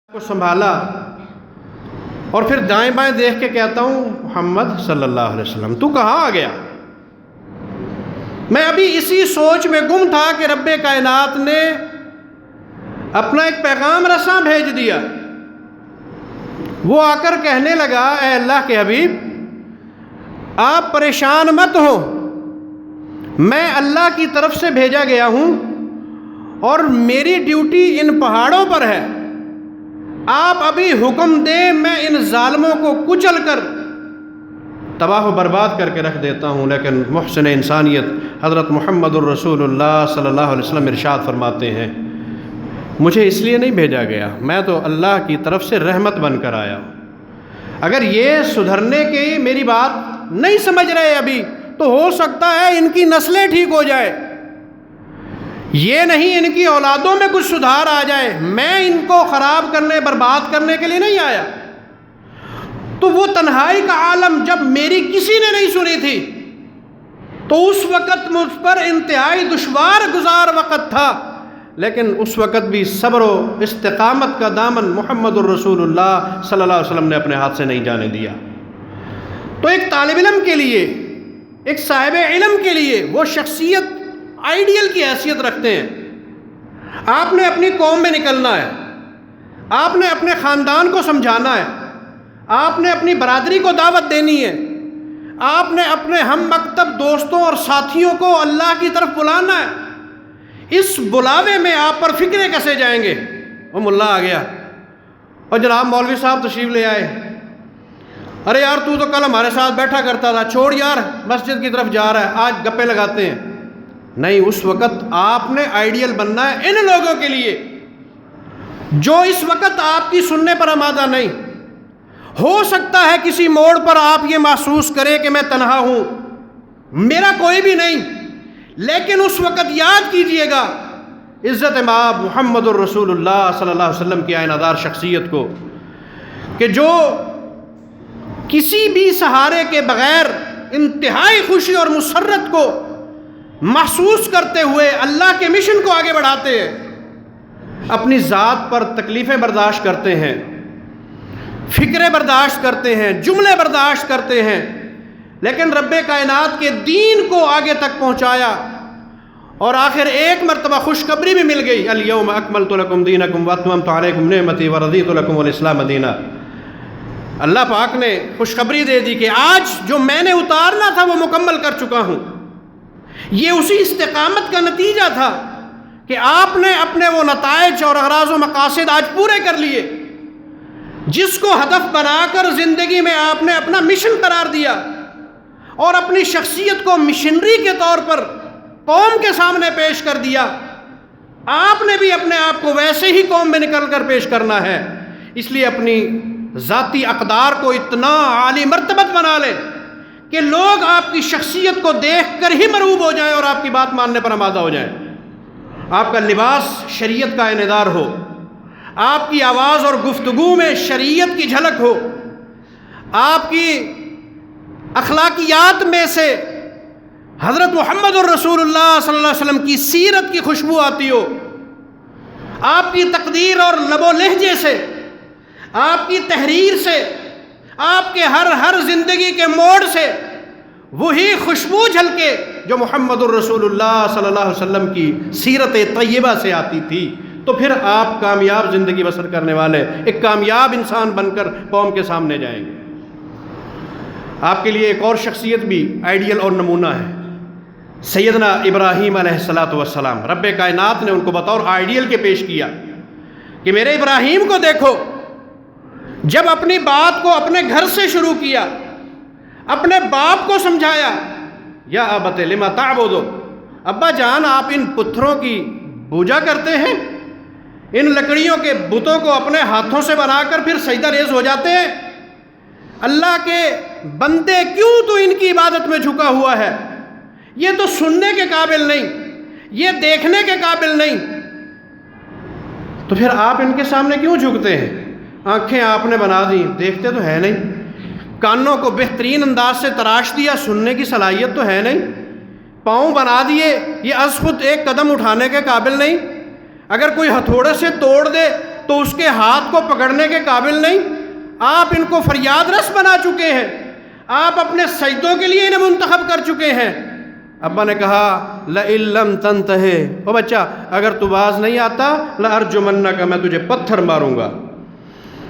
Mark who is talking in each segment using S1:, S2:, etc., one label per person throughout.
S1: کو سنبھالا اور پھر دائیں بائیں دیکھ کے کہتا ہوں محمد صلی اللہ علیہ وسلم تو کہاں آ گیا؟ میں ابھی اسی سوچ میں گم تھا کہ رب کائنات نے اپنا ایک پیغام رساں بھیج دیا۔ وہ آ کر کہنے لگا اے اللہ کے حبیب آپ پریشان مت ہو، میں اللہ کی طرف سے بھیجا گیا ہوں اور میری ڈیوٹی ان پہاڑوں پر ہے، آپ ابھی حکم دیں میں ان ظالموں کو کچل کر تباہ و برباد کر کے رکھ دیتا ہوں۔ لیکن محسن انسانیت حضرت محمد الرسول اللہ صلی اللہ علیہ وسلم ارشاد فرماتے ہیں مجھے اس لیے نہیں بھیجا گیا، میں تو اللہ کی طرف سے رحمت بن کر آیا ہوں۔ اگر یہ سدھرنے کی میری بات نہیں سمجھ رہے ابھی تو ہو سکتا ہے ان کی نسلیں ٹھیک ہو جائے، یہ نہیں ان کی اولادوں میں کچھ سدھار آ جائے، میں ان کو خراب کرنے برباد کرنے کے لیے نہیں آیا۔ تو وہ تنہائی کا عالم جب میری کسی نے نہیں سنی تھی تو اس وقت مجھ پر انتہائی دشوار گزار وقت تھا، لیکن اس وقت بھی صبر و استقامت کا دامن محمد الرسول اللہ صلی اللہ علیہ وسلم نے اپنے ہاتھ سے نہیں جانے دیا۔ تو ایک طالب علم کے لیے، ایک صاحب علم کے لیے وہ شخصیت آئیڈیل کی حیثیت رکھتے ہیں۔ آپ نے اپنی قوم میں نکلنا ہے، آپ نے اپنے خاندان کو سمجھانا ہے، آپ نے اپنی برادری کو دعوت دینی ہے، آپ نے اپنے ہم مکتب دوستوں اور ساتھیوں کو اللہ کی طرف بلانا ہے۔ اس بلاوے میں آپ پر فکرے کیسے جائیں گے؟ وہ ملا آ گیا اور جناب مولوی صاحب تشریف لے آئے، ارے یار تو کل ہمارے ساتھ بیٹھا کرتا تھا، چھوڑ یار مسجد کی طرف جا رہا ہے، آج گپے لگاتے ہیں۔ نہیں، اس وقت آپ نے آئیڈیل بننا ہے ان لوگوں کے لیے جو اس وقت آپ کی سننے پر آمادہ نہیں۔ ہو سکتا ہے کسی موڑ پر آپ یہ محسوس کریں کہ میں تنہا ہوں، میرا کوئی بھی نہیں، لیکن اس وقت یاد کیجئے گا عزت مآب محمد الرسول اللہ صلی اللہ علیہ وسلم کی آئینہ دار شخصیت کو کہ جو کسی بھی سہارے کے بغیر انتہائی خوشی اور مسرت کو محسوس کرتے ہوئے اللہ کے مشن کو آگے بڑھاتے ہیں، اپنی ذات پر تکلیفیں برداشت کرتے ہیں، فکریں برداشت کرتے ہیں، جملے برداشت کرتے ہیں، لیکن رب کائنات کے دین کو آگے تک پہنچایا اور آخر ایک مرتبہ خوشخبری بھی مل گئی الیوم اکملت لکم دینکم واتممت علیکم نعمتی ورضیت لکم الاسلام دینہ۔ اللہ پاک نے خوشخبری دے دی کہ آج جو میں نے اتارنا تھا وہ مکمل کر چکا ہوں۔ یہ اسی استقامت کا نتیجہ تھا کہ آپ نے اپنے وہ نتائج اور اغراض و مقاصد آج پورے کر لیے جس کو ہدف بنا کر زندگی میں آپ نے اپنا مشن قرار دیا اور اپنی شخصیت کو مشنری کے طور پر قوم کے سامنے پیش کر دیا۔ آپ نے بھی اپنے آپ کو ویسے ہی قوم میں نکل کر پیش کرنا ہے، اس لیے اپنی ذاتی اقدار کو اتنا عالی مرتبت بنا لیں کہ لوگ آپ کی شخصیت کو دیکھ کر ہی مرعوب ہو جائیں اور آپ کی بات ماننے پر آمادہ ہو جائیں۔ آپ کا لباس شریعت کا عینیدار ہو، آپ کی آواز اور گفتگو میں شریعت کی جھلک ہو، آپ کی اخلاقیات میں سے حضرت محمد الرسول اللہ صلی اللہ علیہ وسلم کی سیرت کی خوشبو آتی ہو، آپ کی تقدیر اور لب و لہجے سے، آپ کی تحریر سے، آپ کے ہر زندگی کے موڑ سے وہی خوشبو جھلکے جو محمد الرسول اللہ صلی اللہ علیہ وسلم کی سیرت طیبہ سے آتی تھی، تو پھر آپ کامیاب زندگی بسر کرنے والے ایک کامیاب انسان بن کر قوم کے سامنے جائیں گے۔ آپ کے لیے ایک اور شخصیت بھی آئیڈیل اور نمونہ ہے، سیدنا ابراہیم علیہ السلام۔ رب کائنات نے ان کو بطور آئیڈیل کے پیش کیا کہ میرے ابراہیم کو دیکھو، جب اپنی بات کو اپنے گھر سے شروع کیا، اپنے باپ کو سمجھایا، یا ابت لما تعبد، ابا جان آپ ان پتھروں کی پوجا کرتے ہیں، ان لکڑیوں کے بتوں کو اپنے ہاتھوں سے بنا کر پھر سجدہ ریز ہو جاتے ہیں، اللہ کے بندے کیوں تو ان کی عبادت میں جھکا ہوا ہے؟ یہ تو سننے کے قابل نہیں، یہ دیکھنے کے قابل نہیں، تو پھر آپ ان کے سامنے کیوں جھکتے ہیں؟ آنکھیں آپ نے بنا دی، دیکھتے تو ہے نہیں، کانوں کو بہترین انداز سے تراش دیا، سننے کی صلاحیت تو ہے نہیں، پاؤں بنا دیے، یہ از خود ایک قدم اٹھانے کے قابل نہیں، اگر کوئی ہتھوڑے سے توڑ دے تو اس کے ہاتھ کو پکڑنے کے قابل نہیں، آپ ان کو فریاد رس بنا چکے ہیں، آپ اپنے سجدوں کے لیے انہیں منتخب کر چکے ہیں۔ ابا نے کہا لئن لم تنتهِ، او بچہ اگر تو باز نہیں آتا لأرجمنک، میں تجھے پتھر ماروں گا،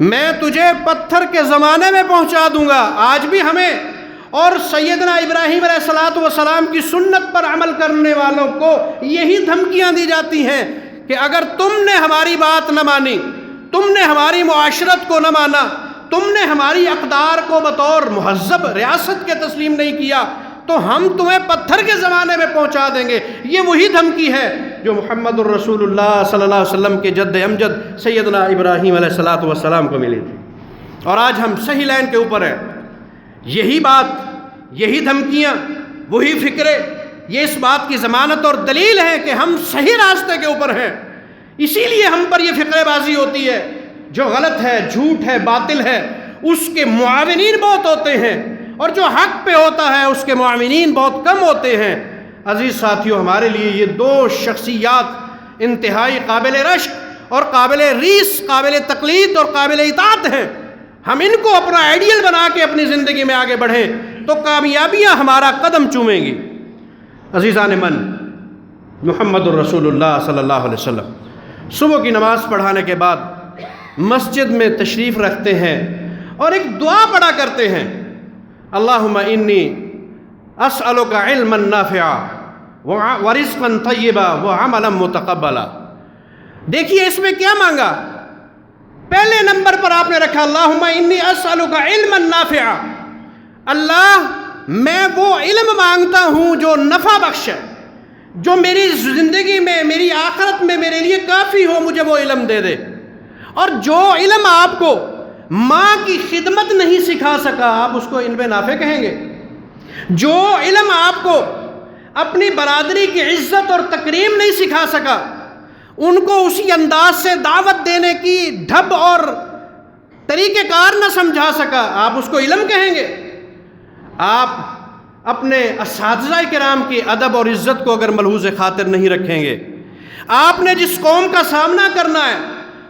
S1: میں تجھے پتھر کے زمانے میں پہنچا دوں گا۔ آج بھی ہمیں اور سیدنا ابراہیم علیہ السلام کی سنت پر عمل کرنے والوں کو یہی دھمکیاں دی جاتی ہیں کہ اگر تم نے ہماری بات نہ مانی، تم نے ہماری معاشرت کو نہ مانا، تم نے ہماری اقدار کو بطور مہذب ریاست کے تسلیم نہیں کیا، تو ہم تمہیں پتھر کے زمانے میں پہنچا دیں گے۔ یہ وہی دھمکی ہے جو محمد الرسول اللہ صلی اللہ علیہ وسلم کے جد امجد سیدنا ابراہیم علیہ السلام کو ملی تھی، اور آج ہم صحیح لائن کے اوپر ہیں۔ یہی بات، یہی دھمکیاں، وہی فکرے، یہ اس بات کی ضمانت اور دلیل ہے کہ ہم صحیح راستے کے اوپر ہیں۔ اسی لیے ہم پر یہ فکرے بازی ہوتی ہے، جو غلط ہے، جھوٹ ہے، باطل ہے، اس کے معاونین بہت ہوتے ہیں، اور جو حق پہ ہوتا ہے اس کے معاونین بہت کم ہوتے ہیں۔ عزیز ساتھیوں، ہمارے لیے یہ دو شخصیات انتہائی قابل رشک اور قابل ریس، قابل تقلید اور قابل اطاعت ہیں۔ ہم ان کو اپنا آئیڈیل بنا کے اپنی زندگی میں آگے بڑھیں تو کامیابیاں ہمارا قدم چومیں گی۔ عزیزان من، محمد الرسول اللہ صلی اللہ علیہ وسلم صبح کی نماز پڑھانے کے بعد مسجد میں تشریف رکھتے ہیں اور ایک دعا پڑھا کرتے ہیں، اللہم انی اسألک علما نافعا ورزقا طیبا وعملا متقبلا۔ دیکھیے اس میں کیا مانگا؟ پہلے نمبر پر آپ نے رکھا اللہم انی اسألک علما نافعا، اللہ میں وہ علم مانگتا ہوں جو نفع بخش ہے، جو میری زندگی میں، میری آخرت میں میرے لیے کافی ہو، مجھے وہ علم دے دے۔ اور جو علم آپ کو ماں کی خدمت نہیں سکھا سکا، آپ اس کو علم نافع کہیں گے؟ جو علم آپ کو اپنی برادری کی عزت اور تکریم نہیں سکھا سکا، ان کو اسی انداز سے دعوت دینے کی ڈھب اور طریقہ کار نہ سمجھا سکا، آپ اس کو علم کہیں گے؟ آپ اپنے اساتذہ کرام کی ادب اور عزت کو اگر ملحوظ خاطر نہیں رکھیں گے، آپ نے جس قوم کا سامنا کرنا ہے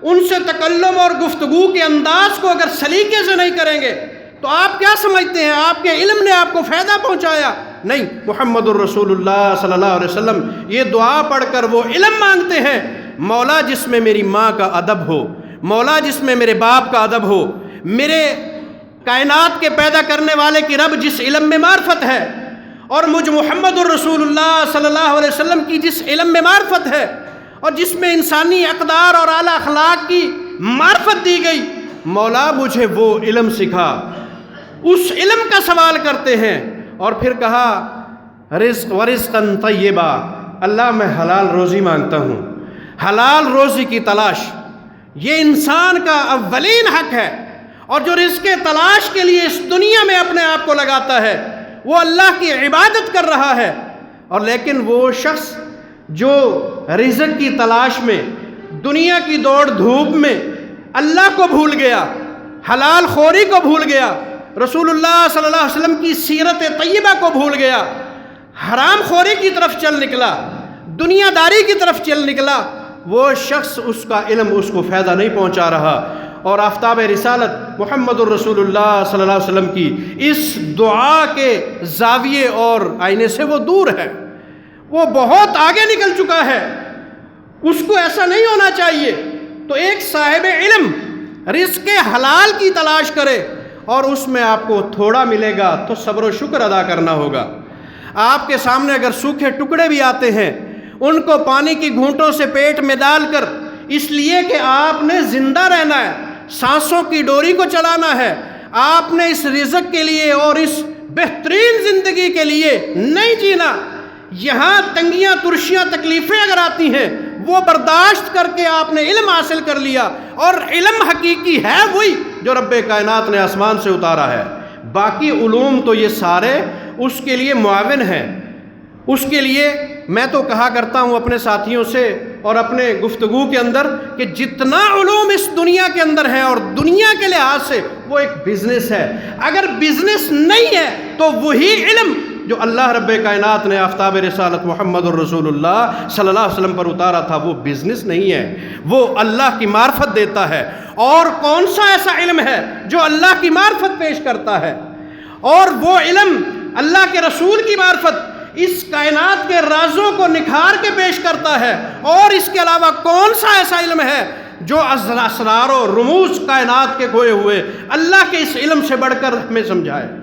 S1: ان سے تکلم اور گفتگو کے انداز کو اگر سلیقے سے نہیں کریں گے تو آپ کیا سمجھتے ہیں آپ کے علم نے آپ کو فائدہ پہنچایا؟ نہیں، محمد الرسول اللہ صلی اللہ علیہ وسلم یہ دعا پڑھ کر وہ علم مانگتے ہیں، مولا جس میں میری ماں کا ادب ہو، مولا جس میں میرے باپ کا ادب ہو، میرے کائنات کے پیدا کرنے والے کی رب جس علم میں معرفت ہے، اور مجھ محمد الرسول اللہ صلی اللہ علیہ وسلم کی جس علم میں معرفت ہے، اور جس میں انسانی اقدار اور اعلیٰ اخلاق کی معرفت دی گئی، مولا مجھے وہ علم سکھا۔ اس علم کا سوال کرتے ہیں، اور پھر کہا رزق ورزقا طیبا، اللہ میں حلال روزی مانگتا ہوں، حلال روزی کی تلاش یہ انسان کا اولین حق ہے، اور جو رزق تلاش کے لیے اس دنیا میں اپنے آپ کو لگاتا ہے وہ اللہ کی عبادت کر رہا ہے۔ اور لیکن وہ شخص جو رزق کی تلاش میں، دنیا کی دوڑ دھوپ میں اللہ کو بھول گیا، حلال خوری کو بھول گیا، رسول اللہ صلی اللہ علیہ وسلم کی سیرت طیبہ کو بھول گیا، حرام خوری کی طرف چل نکلا، دنیا داری کی طرف چل نکلا، وہ شخص اس کا علم اس کو فائدہ نہیں پہنچا رہا، اور آفتاب رسالت محمد الرسول اللہ صلی اللہ علیہ وسلم کی اس دعا کے زاویے اور آئینے سے وہ دور ہے، وہ بہت آگے نکل چکا ہے، اس کو ایسا نہیں ہونا چاہیے۔ تو ایک صاحب علم رزق حلال کی تلاش کرے، اور اس میں آپ کو تھوڑا ملے گا تو صبر و شکر ادا کرنا ہوگا۔ آپ کے سامنے اگر سوکھے ٹکڑے بھی آتے ہیں، ان کو پانی کی گھونٹوں سے پیٹ میں ڈال کر، اس لیے کہ آپ نے زندہ رہنا ہے، سانسوں کی ڈوری کو چلانا ہے، آپ نے اس رزق کے لیے اور اس بہترین زندگی کے لیے نہیں جینا۔ یہاں تنگیاں، ترشیاں، تکلیفیں اگر آتی ہیں وہ برداشت کر کے آپ نے علم حاصل کر لیا، اور علم حقیقی ہے وہی جو رب کائنات نے آسمان سے اتارا ہے۔ باقی علوم تو یہ سارے اس کے لیے معاون ہیں۔ اس کے لیے میں تو کہا کرتا ہوں اپنے ساتھیوں سے اور اپنے گفتگو کے اندر کہ جتنا علوم اس دنیا کے اندر ہے اور دنیا کے لحاظ سے وہ ایک بزنس ہے، اگر بزنس نہیں ہے تو وہی علم جو اللہ رب کائنات نے آفتاب رسالت محمد الرسول اللہ صلی اللہ علیہ وسلم پر اتارا تھا وہ بزنس نہیں ہے، وہ اللہ کی معرفت دیتا ہے۔ اور کون سا ایسا علم ہے جو اللہ کی معرفت پیش کرتا ہے؟ اور وہ علم اللہ کے رسول کی معرفت اس کائنات کے رازوں کو نکھار کے پیش کرتا ہے۔ اور اس کے علاوہ کون سا ایسا علم ہے جو اسرار و رموز کائنات کے کھوئے ہوئے اللہ کے اس علم سے بڑھ کر ہمیں سمجھائے؟